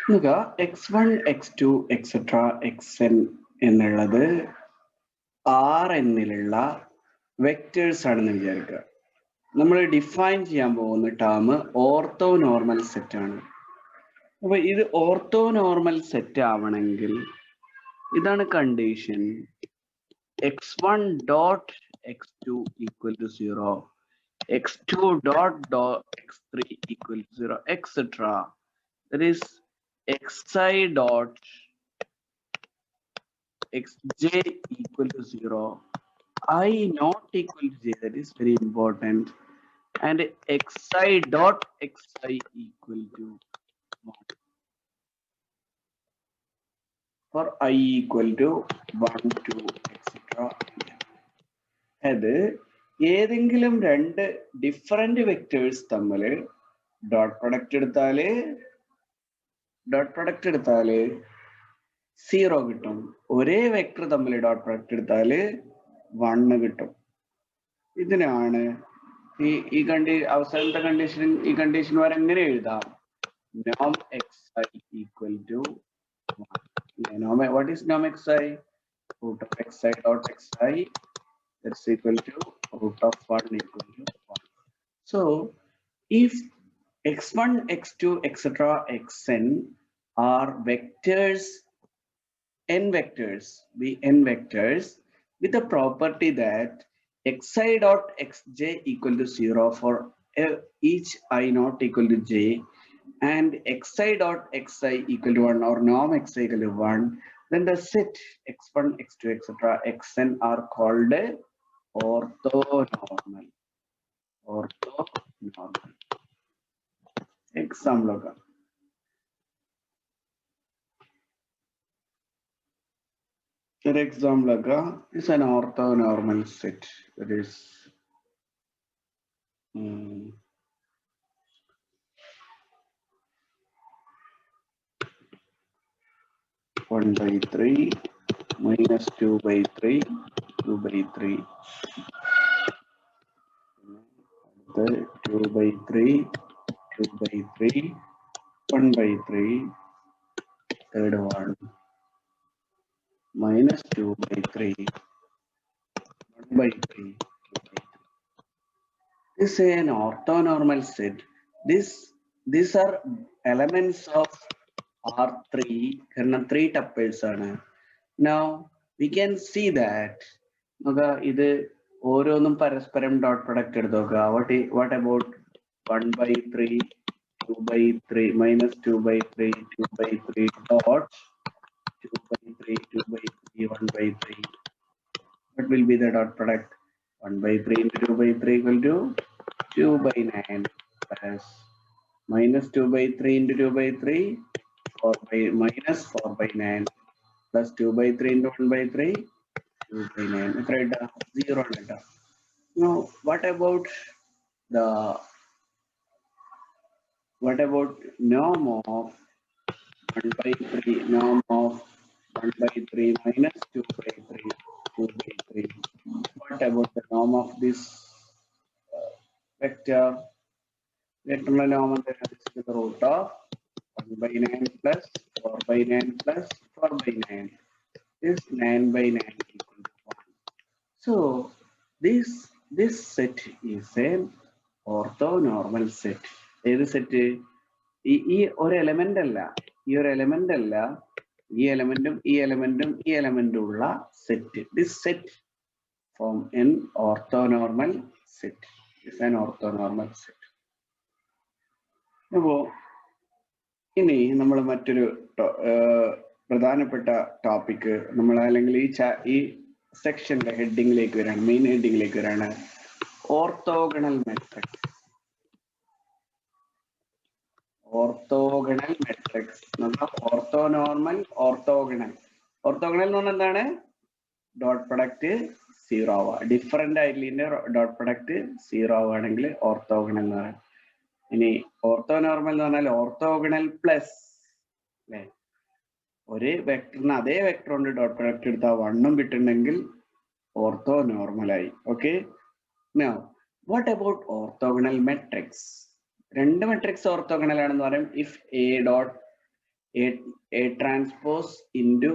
നോക്കുക x1 x2 etcetera xn എന്നുള്ളത് Rnലുള്ള vectors ആണെന്ന് വിചാരിക്കുക. നമ്മൾ ഡിഫൈൻ ചെയ്യാൻ പോകുന്ന ടേം ഓർത്തോ നോർമൽ സെറ്റ് ആണ്. അപ്പൊ ഇത് ഓർത്തോ നോർമൽ സെറ്റ് ആവണമെങ്കിൽ ഇതാണ് condition. x1 dot x2 equal to 0, x2 dot x3 equal to 0, etc. That is xi dot xj equal to 0, I not equal to j, that is very important, and xi dot xi equal to 1 for I equal to 1, 2, etc. അത് ഏതെങ്കിലും രണ്ട് different vectors തമ്മിൽ dot product എടുത്താല് 0 കിട്ടും. ഒരേ vector തമ്മിൽ dot product എടുത്താല് 1 കിട്ടും. ഇതിനാണ് ഈ അവസാനത്തെ കണ്ടീഷൻ. ഈ കണ്ടീഷൻ വരെ എങ്ങനെ എഴുതാം? നോം xi equal to 1. What is norm xi? Root of xi dot xi, that's equal to root of 1 equal to 1. So if x1, x2, etc. xn are vectors, n vectors, with the property that xi dot xj equal to 0 for each I not equal to j, and xi dot xi equal to 1 or norm xi equal to 1, then the set x1, x2, etc. xn are called orthonormal. Example का example का is an orthonormal set. That is 1/3 minus 2/3, 2/3, 2/3, 2/3, 1/3, third one, minus 2/3, 1/3, 2/3. This is an orthonormal set. These are elements of R3, കാരണം 3 tuples ആണ്. Now we can see that ഇത് ഓരോന്നും പരസ്പരം dot product എടുത്ത് നോക്കുക. What about 1/3, 2/3, minus 2/3, 2/3 dot 2/3, 2/3, 1/3. What will be the dot product? 1/3 into 2/3 equal to 2/9 plus minus 2/3 into 2/3, minus 4/9 plus 2/3 into 1/3, 2/9. 0. Now what about norm of 1/3, norm of 1/3 minus 2/3, 2/3. What about the norm of this vector? Vector norm is the root of 1/9 plus 4/9 plus 4/9 is 9/9 equal to 1. So this set is an orthonormal set. ഏത് set? ഈ ഒരു element അല്ല, ഈ എലമെന്റും ഉള്ള set. This set form an orthonormal set. is an orthonormal set. അപ്പോ ഇനി നമ്മൾ മറ്റൊരു പ്രധാനപ്പെട്ട ടോപ്പിക് നമ്മൾ അല്ലെങ്കിൽ ഈ സെക്ഷന്റെ ഹെഡിങ്ങിലേക്ക് വരാണ്, മെയിൻ ഹെഡിങ്ങിലേക്ക് വരാണ്. Orthogonal matrix. ഓർത്തോനോർമൽ, ഓർത്തോഗണൽ എന്ന് പറഞ്ഞാൽ എന്താണ്? ഡോട്ട് പ്രൊഡക്റ്റ് 0 ആവുക. ഡിഫറെന്റ് ആയിട്ടുള്ള ഡോട്ട് പ്രൊഡക്റ്റ് 0 ആവുകയാണെങ്കിൽ ഓർത്തോഗണൽ എന്ന് പറയാം. ഇനി ഓർത്തോനോർമൽ എന്ന് പറഞ്ഞാൽ ഓർത്തോഗണൽ പ്ലസ്, അല്ലെ? ഒരു വെക്ടറിന് അതേ വെക്ടർ കൊണ്ട് ഡോട്ട് പ്രൊഡക്റ്റ് എടുത്താൽ 1 കിട്ടുന്നുണ്ടെങ്കിൽ ഓർത്തോനോർമലായി. Okay. Now what about orthogonal matrix? രണ്ട് മെട്രിക്സ് ഓർത്തോഗണൽ ആണെന്ന് പറയും. If A dot A transpose into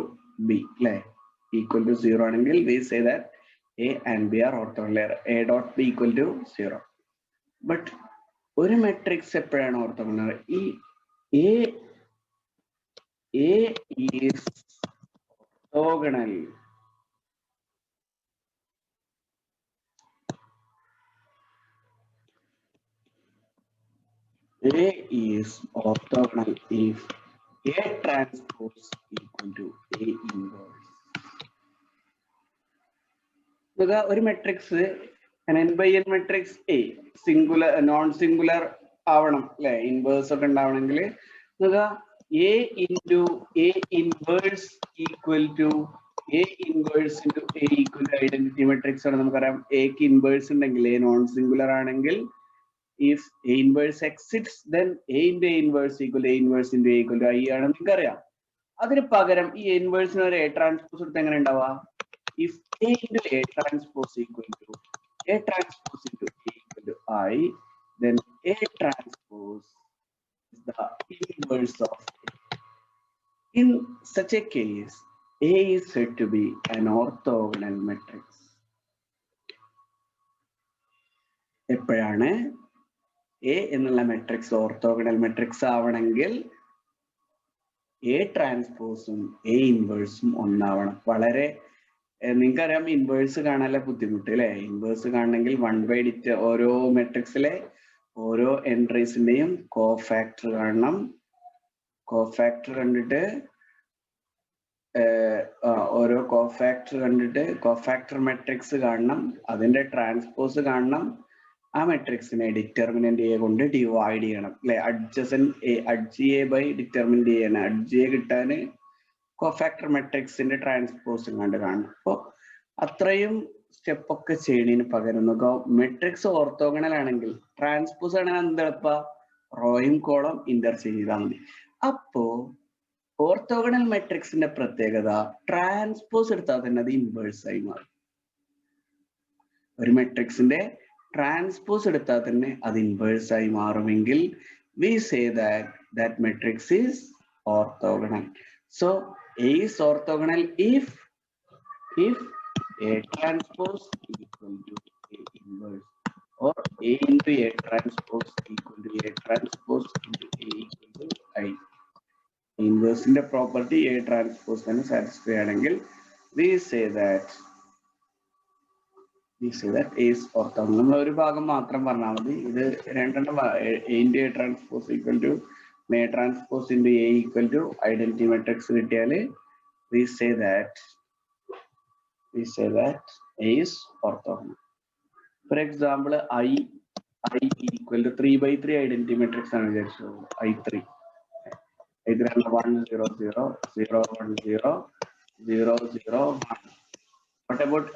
B, like equal to 0 angle, we say that A and B are orthogonal. A dot B equal to 0. But ഒരു matrix എപ്പോഴാണ് orthogonal? ഈ A is orthogonal. A is orthogonal if A transpose equal to A inverse. ഒരു matrix n by n matrix A singular non singular ആവണം അല്ലെ, inverse ഒക്കെ ഉണ്ടാവണമെങ്കിൽ A into A inverse equal to A inverse into A equal to identity matrix ആണ്. നമുക്കറിയാം എക്ക് inverse ഉണ്ടെങ്കിൽ A non singular ആണെങ്കിൽ if A inverse exists, then A into A inverse equal to A inverse into A equal to I ആണെന്ന് നിങ്ങൾക്കറിയാം. അതിന് പകരം ഈ ഇൻവേഴ്സിന് ഒരു A ട്രാൻസ്പോസ് എടുത്ത് എങ്ങനെ ഉണ്ടാവുക? If A into A transpose equal to A transpose into A equal to I, then A transpose is the inverse of A. In such a case, A is said to be an orthogonal matrix. എപ്പോഴാണ് A എന്നുള്ള matrix orthogonal matrix ആവണമെങ്കിൽ A ട്രാൻസ്പോസും A ഇൻവേഴ്സും ഒന്നാവണം. വളരെ നിങ്ങൾക്കറിയാം inverse കാണാനുള്ള ബുദ്ധിമുട്ട് അല്ലെ. Inverse കാണണമെങ്കിൽ 1/ഡിറ്റർ ഓരോ മെട്രിക്സിലെ ഓരോ എൻട്രീസിന്റെയും കോഫാക്ടർ കാണണം. കോഫാക്ടർ കണ്ടിട്ട് ഓരോ കോഫാക്ടർ മെട്രിക്സ് കാണണം, അതിന്റെ ട്രാൻസ്പോസ് കാണണം, ആ മെട്രിക്സിനെ ഡിറ്റർമിനന്റ് എ കൊണ്ട് ഡിവൈഡ് ചെയ്യണം അല്ലെ. Adj A by determinant A ആണ്. അഡ്ജ് എ കിട്ടാന് കോഫാക്ടർ മെട്രിക്സിന്റെ ട്രാൻസ്പോസും കണ്ട് കാണണം. അപ്പൊ അത്രയും സ്റ്റെപ്പ് ഒക്കെ ചെയ്യണതിന് പകരം നോക്കുക, മെട്രിക്സ് ഓർത്തോഗണൽ ആണെങ്കിൽ ട്രാൻസ്പോസ് ആണെങ്കിൽ എന്താ എളുപ്പ, റോയും കോളം ഇന്റർചേഞ്ച് ചെയ്താൽ മതി. അപ്പോ ഓർത്തോഗണൽ മെട്രിക്സിന്റെ പ്രത്യേകത ട്രാൻസ്പോസ് എടുത്താൽ തന്നെ അത് ഇൻവേഴ്സ് ആയി മാറും. ഒരു മെട്രിക്സിന്റെ ട്രാൻസ്പോസ് എടുത്താൽ തന്നെ അത് ഇൻവേഴ്സ് ആയി മാറുമെങ്കിൽ we say that matrix is orthogonal. So A is orthogonal if A transpose equal to A inverse, or A into A transpose equal to A transpose into A equal to I. Inverse in the property A transpose then satisfy angle, we say that A is orthogonal. നമ്മൾ ഒരു ഭാഗം മാത്രം പറഞ്ഞാൽ മതി. ഇത് രണ്ടെണ്ണം A into A transpose equal to A transpose into A equal to identity matrix കിട്ടിയാൽ we say that A is orthogonal. For example, I equal to 3/3 identity matrix ആണ് വിചാരിച്ചു. I3 ഇതിലാണ് 1 0 0 0 1 0 0 0 1. What about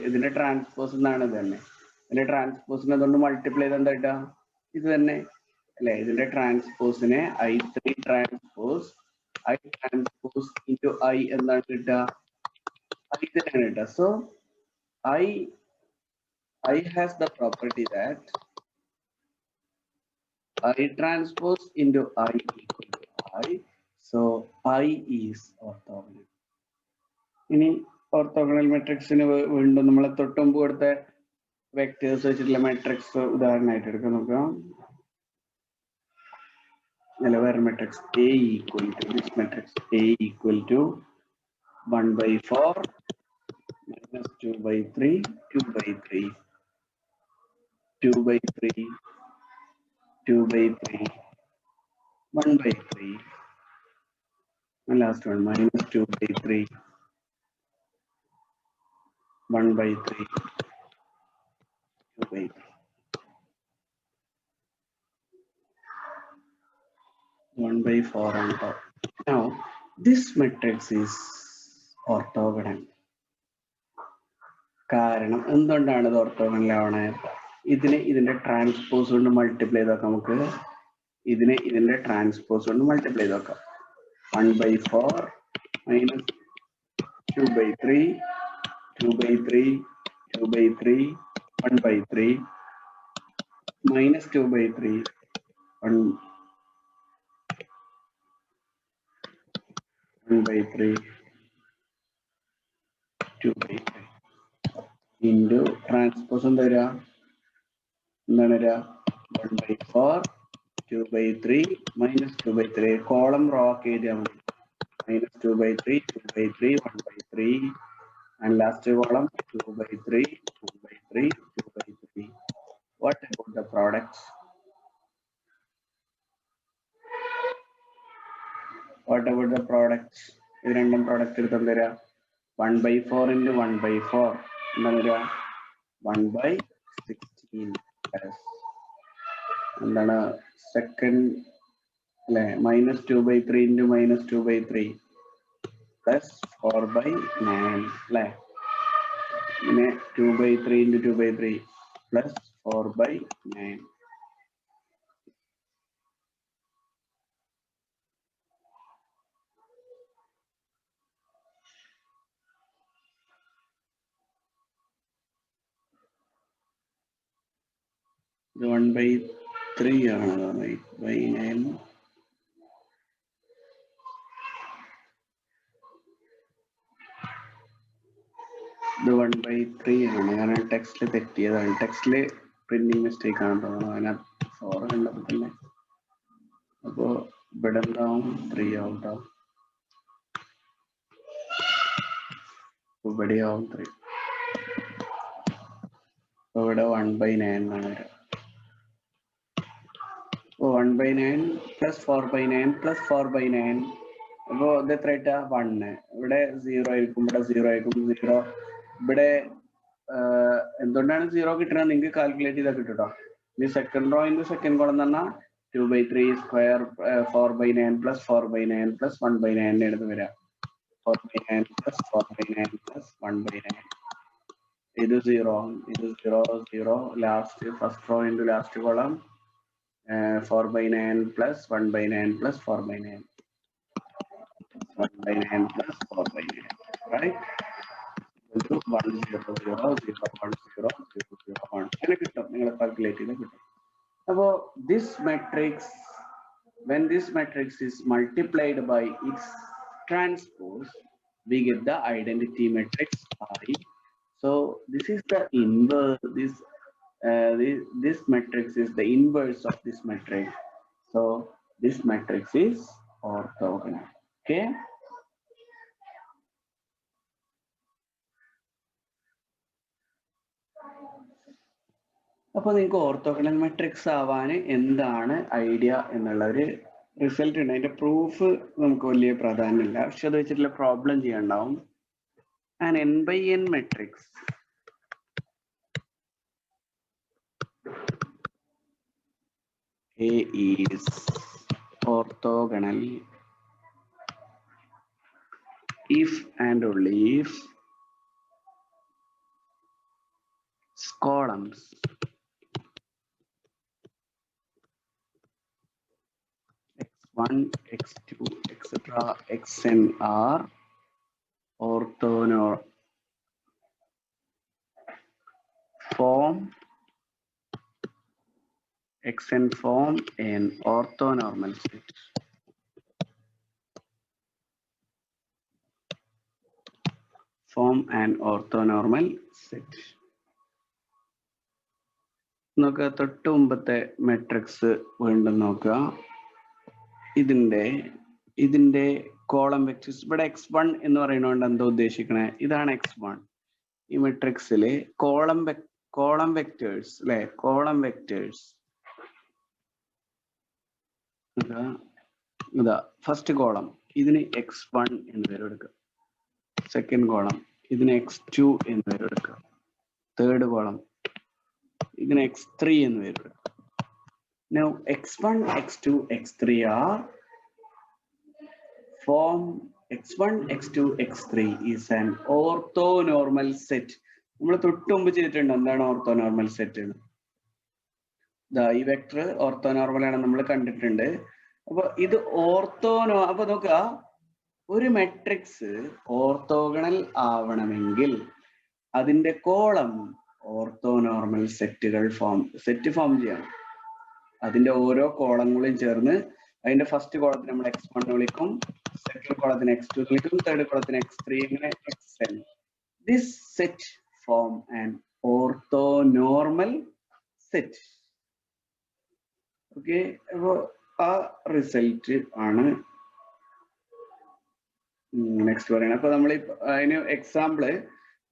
ഇതിന്റെ ട്രാൻസ്പോസ് എന്നാണ് തന്നെ. ഇതിന്റെ ട്രാൻസ്പോസിനെ അതുകൊണ്ട് multiply ചെയ്ത് എന്താ കിട്ടുക? ഇത് തന്നെ അല്ലെ. ഇതിന്റെ ട്രാൻസ്പോസിനെ I3 ട്രാൻസ്പോസ് into I എന്താണ് കിട്ടുക? I തന്നെയാണ് കിട്ടുക. So I has the property that I transpose into I equal to I. So I is orthogonal. ഇനി ഓർത്തോഗണൽ മെട്രിക്സിന് വീണ്ടും നമ്മളെ തൊട്ടുമുമ്പ് കൊടുത്ത വെക്ടേഴ്സ് വെച്ചിട്ടുള്ള മെട്രിക്സ് ഉദാഹരണമായിട്ട് എടുക്കാം. നോക്കാം. വേറെ matrix A equal to this matrix A equal to 1/4 minus 2/3 2/3 2/3 2/3 1/3 and last one minus 2/3 1/3 2/3. One by 4 on top. Now this matrix is orthogonal. കാരണം എന്തുകൊണ്ടാണ് ഇത് ഓർത്തോഗണൽ ആവണേ? ഇതിന്റെ ട്രാൻസ്പോസ് കൊണ്ട് മൾട്ടിപ്ലൈ ചെയ്ത് നോക്കാം. നമുക്ക് ഇതിന്റെ ട്രാൻസ്പോസ് കൊണ്ട് മൾട്ടിപ്ലൈ ചെയ്ത് നോക്കാം. 1/4 minus 2/3 2/3 2/3 1/3 minus 2/3 1 1/3 2/3 into transpose എന്താ വരിക? എന്താണ് വരിക? 1/4 2/3 minus 2/3 കോളം റോ ആക്കി എഴുതിയാൽ മതി. minus 2/3 2/3 1/3 and last column 2/3 1/3 2/3. What about the products? What about the products? ഇത് രണ്ടും പ്രോഡക്റ്റ് എടുത്ത് എന്താ വരിക? 1/4 into 1/4 എന്താ വരിക? 1/16 plus എന്താണ് സെക്കൻഡ് അല്ലെ? minus 2/3 into minus 2/3 plus 4/9 അല്ലെ? പിന്നെ 2/3 into 2/3 plus 4/9. ഇത് 1/3 ആണ്. 8/9 ഇത് 1/3 ആണ്. കാരണം ടെക്സ്റ്റിൽ തെറ്റിയതാണ്. ടെക്സ്റ്റില് പ്രിന്റിംഗ് മിസ്റ്റേക്ക് ആണ് തോന്നുന്നത്. അതിനകത്ത് 4 കണ്ടപ്പോൾ തന്നെ. അപ്പോ ഇവിടെ എന്താവും? 3 ആവും കേട്ടോ. ഇവിടെ ആവും 3. അപ്പൊ ഇവിടെ 1/9 എന്നാണ് വരിക. 1/9 plus 4/9 plus 4/9. അപ്പോ ഇത് എത്ര ആയിട്ടാ? 1. ഇവിടെ 0 ആയിരിക്കും, ഇവിടെ 0 ആയിരിക്കും. 0 ഇവിടെ എന്തുകൊണ്ടാണ് 0 കിട്ടുന്നത്? നിങ്ങൾക്ക് കാൽക്കുലേറ്റ് ചെയ്താൽ കിട്ടും കേട്ടോ. ഇനി second rho into second column എന്ന് പറഞ്ഞാൽ 2/3 സ്ക്വയർ 4/9 plus 4/9 plus 1/9 എടുത്ത് വരാം. 4/9 plus 4/9 plus 1/9. ഇത് 0, ഇത് 0 0. Last first rho into last column 4/9 plus 1/9 plus 4/9. 1/9 plus 4/9, right? 1 0 0 0 1 0 0 0 1. അങ്ങനെ കിട്ടും. നിങ്ങൾ കാൽക്കുലേറ്റ് ചെയ്ത് കിട്ടും. അപ്പോൾ this matrix, when this matrix is multiplied by its transpose, we get the identity matrix I. So this is the inverse. This matrix is the inverse of this matrix. So this matrix is orthogonal. Okay. അപ്പോൾ നിങ്ങൾക്ക് orthogonal matrix ആവാൻ എന്താണ് idea എന്നുള്ള ഒരു result ഉണ്ട്. അതിന്റെ proof നമുക്ക് വലിയ പ്രാധാന്യമില്ല, പക്ഷെ അത് വെച്ചിട്ടുള്ള problem ചെയ്യാനുണ്ടാവും. An n by n matrix A is orthogonal if and only if columns x1, x2, etc. xn are orthogonal form xn form an orthonormal set. Form an orthonormal set. നോക്കുക, തൊട്ട് മുമ്പത്തെ matrix വീണ്ടും നോക്കുക. ഇതിന്റെ column vectors ഇവിടെ x1 എന്ന് പറയുന്നതുകൊണ്ട് എന്താ ഉദ്ദേശിക്കണേ? ഇതാണ് x1. ഈ മെട്രിക്സില് കോളം വെക്ടേഴ്സ് അല്ലെ? കോളം വെക്ടേഴ്സ് ഇതാ ഫസ്റ്റ് കോളം, ഇതിന് x1 എന്ന് പേര് എടുക്കുക. സെക്കൻഡ് കോളം ഇതിന് x2 എന്ന് പേര് എടുക്കുക. തേർഡ് കോളം ഇതിന് x3 എന്ന് പേര് എടുക്കുക. Now x1, x2, x3 are form x1, x2, x3 is an orthonormal set. നമ്മൾ തൊട്ട് മുമ്പ് ചെയ്തിട്ടുണ്ട് എന്താണ് ഓർത്തോനോർമൽ സെറ്റ്. ഈ വെക്ടർ ഓർത്തോനോർമൽ ആണ് നമ്മൾ കണ്ടിട്ടുണ്ട്. അപ്പൊ ഇത് അപ്പൊ നോക്കുക, ഒരു മെട്രിക്സ് ഓർത്തോഗണൽ ആവണമെങ്കിൽ അതിന്റെ കോളം ഓർത്തോനോർമൽ സെറ്റ് ഫോം ചെയ്യണം. അതിന്റെ ഓരോ കോളങ്ങളും ചേർന്ന് അതിന്റെ ഫസ്റ്റ് കോളത്തിന് നമ്മൾ x1 വിളിക്കും, സെക്കൻഡ് കോളത്തിന് x2 കിട്ടും, തേർഡ് കോളത്തിന് x3, ഇങ്ങനെ xn. This set form an orthonormal set. Okay, അപ്പോ ആ റിസൾട്ട് ആണ് നെക്സ്റ്റ് പറയുന്നത്. അപ്പൊ നമ്മൾ അതിന് എക്സാമ്പിള്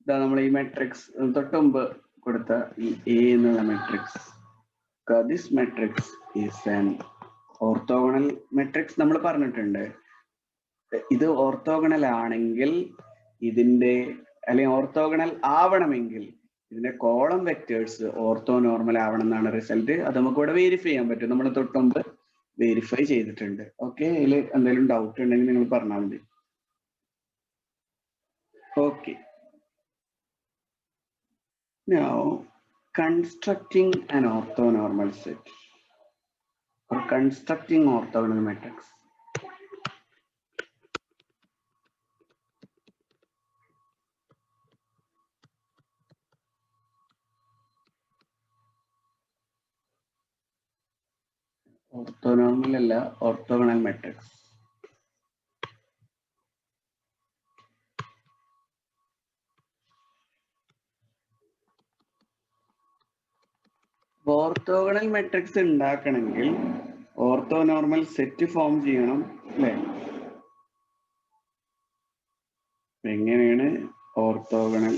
ഇതാ, നമ്മൾ ഈ മെട്രിക്സ് തൊട്ട് മുമ്പ് കൊടുത്ത ഈ എ എന്നുള്ള matrix, this matrix is an orthogonal matrix നമ്മൾ പറഞ്ഞിട്ടുണ്ട്. ഇത് ഓർത്തോഗണൽ ആണെങ്കിൽ ഇതിന്റെ, അല്ലെങ്കിൽ ഓർത്തോഗണൽ ആവണമെങ്കിൽ ഇതിന്റെ കോളം വെക്ടേഴ്സ് ഓർത്തോനോർമൽ ആവണം എന്നാണ് റിസൾട്ട്. അത് നമുക്ക് ഇവിടെ വെരിഫൈ ചെയ്യാൻ പറ്റും. നമ്മൾ തൊട്ട് മുമ്പ് വെരിഫൈ ചെയ്തിട്ടുണ്ട്. ഓക്കെ, അതിൽ എന്തെങ്കിലും ഡൗട്ട് ഉണ്ടെങ്കിൽ നിങ്ങൾ പറഞ്ഞാൽ മതി. Okay, now constructing an orthonormal set or constructing orthogonal matrix. Orthonormal അല്ല, orthogonal matrix. ഓർത്തോഗണൽ മെട്രിക്സ് ഉണ്ടാക്കണമെങ്കിൽ ഓർത്തോനോർമൽ സെറ്റ് ഫോം ചെയ്യണം അല്ലേ? എങ്ങനെയാണ് ഓർത്തോഗണൽ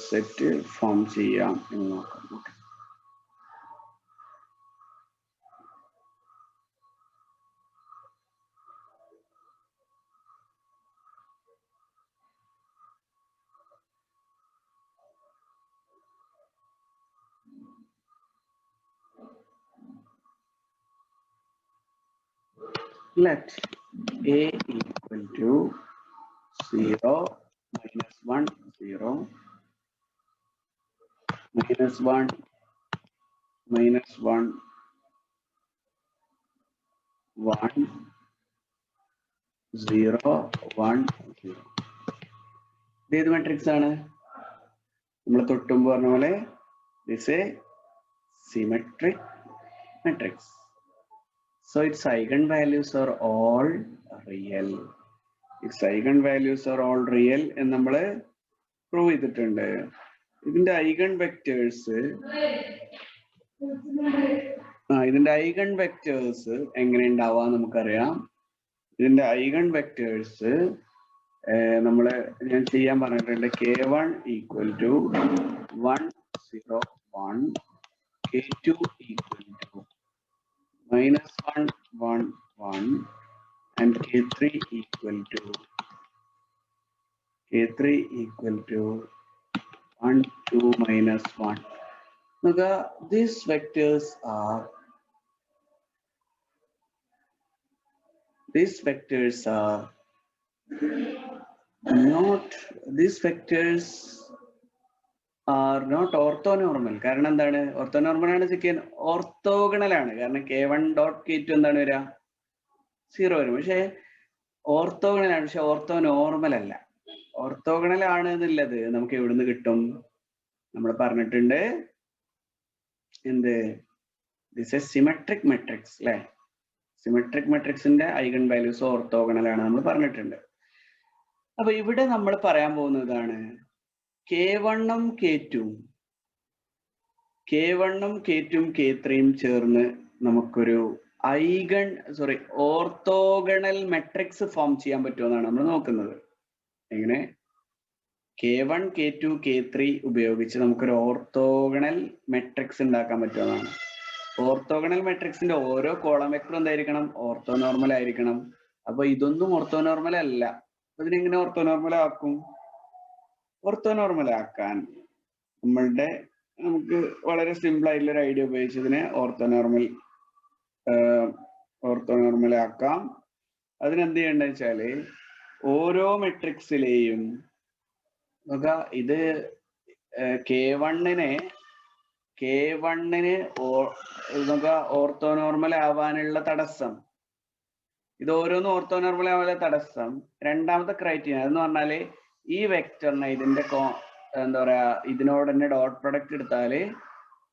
സെറ്റ് ഫോം ചെയ്യാം എന്ന് നോക്കാം. Let a equal to 0, -1, 0, -1, -1, 1, 0, 1, 0. ഇത് ഏത് മെട്രിക്സ് ആണ്? നമ്മൾ തൊട്ടുമ്പ് പറഞ്ഞ പോലെ this A symmetric matrix. So its eigenvalues are all real. Its eigenvalues are all real എന്ന് നമ്മൾ പ്രൂവ് ചെയ്തിട്ടുണ്ട്. ഇതിന്റെ ഐഗൺ വെക്ടേഴ്സ് എങ്ങനെ ഉണ്ടാവാൻ നമുക്കറിയാം. ഇതിന്റെ ഐഗൺ വെക്ടേഴ്സ് ഞാൻ ചെയ്യാൻ പറഞ്ഞിട്ടുണ്ട്. K1 equal to 1, 0, 1, K2 equal to -1, 1, 1, and K3 equal to 1, 2, -1. Now these vectors are not orthonormal. കാരണം എന്താണ്? ഓർത്തോനോർമൽ ആണ് സെക്കൻഡ്, ഓർത്തോഗണൽ ആണ്. കാരണം K1 ഡോട്ട് K2 എന്താണ് വരിക? 0 വരും. പക്ഷെ ഓർത്തോഗണൽ ആണ്, പക്ഷെ ഓർത്തോനോർമൽ അല്ല. ഓർത്തോഗണൽ ആണ് എന്നുള്ളത് നമുക്ക് എവിടുന്ന് കിട്ടും? നമ്മൾ പറഞ്ഞിട്ടുണ്ട് എന്ത്? ദിസ് എ സിമെട്രിക് മെട്രിക്സ് അല്ലെ? സിമെട്രിക് മെട്രിക്സിന്റെ ഐഗൺ വാല്യൂസ് ഓർത്തോഗണൽ ആണ് നമ്മൾ പറഞ്ഞിട്ടുണ്ട്. അപ്പൊ ഇവിടെ നമ്മൾ പറയാൻ പോകുന്നതാണ് K1ഉം K2ഉം K3ഉം ചേർന്ന് നമുക്കൊരു ഓർത്തോഗണൽ മെട്രിക്സ് ഫോം ചെയ്യാൻ പറ്റുമെന്നാണ് നമ്മൾ നോക്കുന്നത്. എങ്ങനെ? K1, K2, K3 ഉപയോഗിച്ച് നമുക്കൊരു ഓർത്തോഗണൽ മെട്രിക്സ് ഉണ്ടാക്കാൻ പറ്റുമെന്നാണ്. ഓർത്തോഗണൽ മെട്രിക്സിന്റെ ഓരോ കോളം വെക്ടറും എന്തായിരിക്കണം? ഓർത്തോനോർമൽ ആയിരിക്കണം. അപ്പൊ ഇതൊന്നും ഓർത്തോനോർമൽ അല്ല. അപ്പൊ ഇതിനെങ്ങനെ ഓർത്തോനോർമൽ ആക്കും? ഓർത്തോനോർമൽ ആക്കാൻ നമുക്ക് വളരെ സിമ്പിൾ ആയിട്ടുള്ള ഒരു ഐഡിയ ഉപയോഗിച്ച് ഇതിനെ ഓർത്തോനോർമൽ ആക്കാം. അതിനെന്ത് ചെയ്യേണ്ടത് വെച്ചാല് ഓരോ മെട്രിക്സിലെയും ഇത് K1ന് ഓർത്തോനോർമൽ ആവാനുള്ള തടസ്സം, ഇത് ഓരോന്നും ഓർത്തോനോർമൽ ആവാനുള്ള തടസ്സം രണ്ടാമത്തെ ക്രൈറ്റീരിയ എന്ന് പറഞ്ഞാല് ഈ വെക്ടറിനെ ഇതിന്റെ എന്താ പറയാ ഇതിനോട് തന്നെ ഡോട്ട് പ്രൊഡക്റ്റ് എടുത്താല്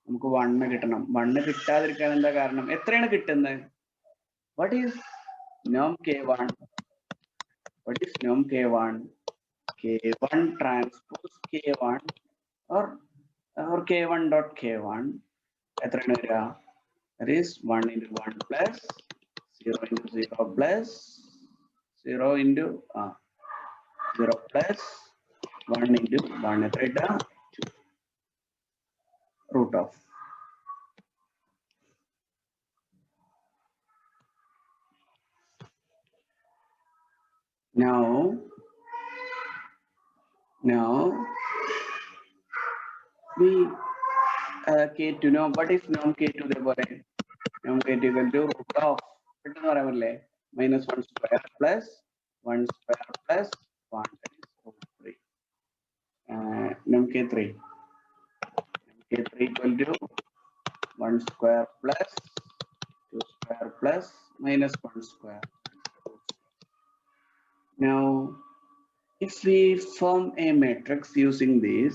നമുക്ക് 1 കിട്ടണം. 1 കിട്ടാതിരിക്കാൻ എന്താ കാരണം? എത്രയാണ് കിട്ടുന്നത്? വാട്ട് ഈസ് നോം K1? What is norm K1? K1 transpose K1 or K1 dot K1. That is 1 into 1 plus 0 into 0 plus 0 into 0 plus 1 into 1 2 root of. Now we K2 know what is norm K2 therefore norm K2 equal to root of minus 1 square plus 1 square plus 1, that is root 3. Norm K3 equal to 1 square plus 2 square plus minus 1 square. Now if we form a matrix using this,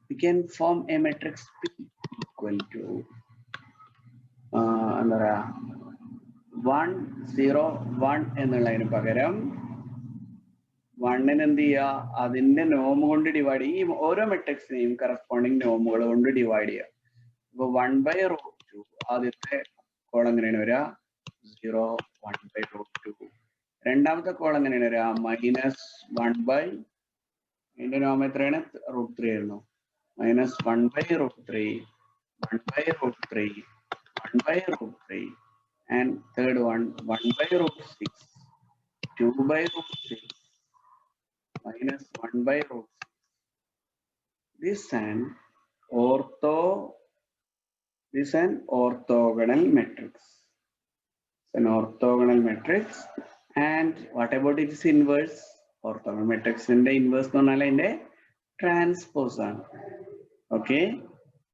we can form a matrix P equal to 1 0 1 എന്നുള്ളതിന് പകരം 1 എന്ത് ചെയ്യുക, അതിന്റെ നോം കൊണ്ട് divide ചെയ്യും. ഓരോ മെട്രിക്സിനെയും corresponding നോമുകൾ കൊണ്ട് divide ചെയ്യുക. ഇപ്പൊ 1/√2 ആദ്യത്തെ കോളം എങ്ങനെയാണ് വരിക? 0 1/√2. രണ്ടാമത്തെ കോളം എങ്ങനെയാണ് വരിക? -1/, ഇതിന്റെ നോം എത്രയാണ്? √3 ആയിരുന്നു. -1/√3 1/√3 1/√3 and third one 1/√6 2/√6 minus 1/√6. This an orthogonal matrix. It's an orthogonal matrix. And what about its inverse? Orthogonal matrix in the inverse no transpose. Okay.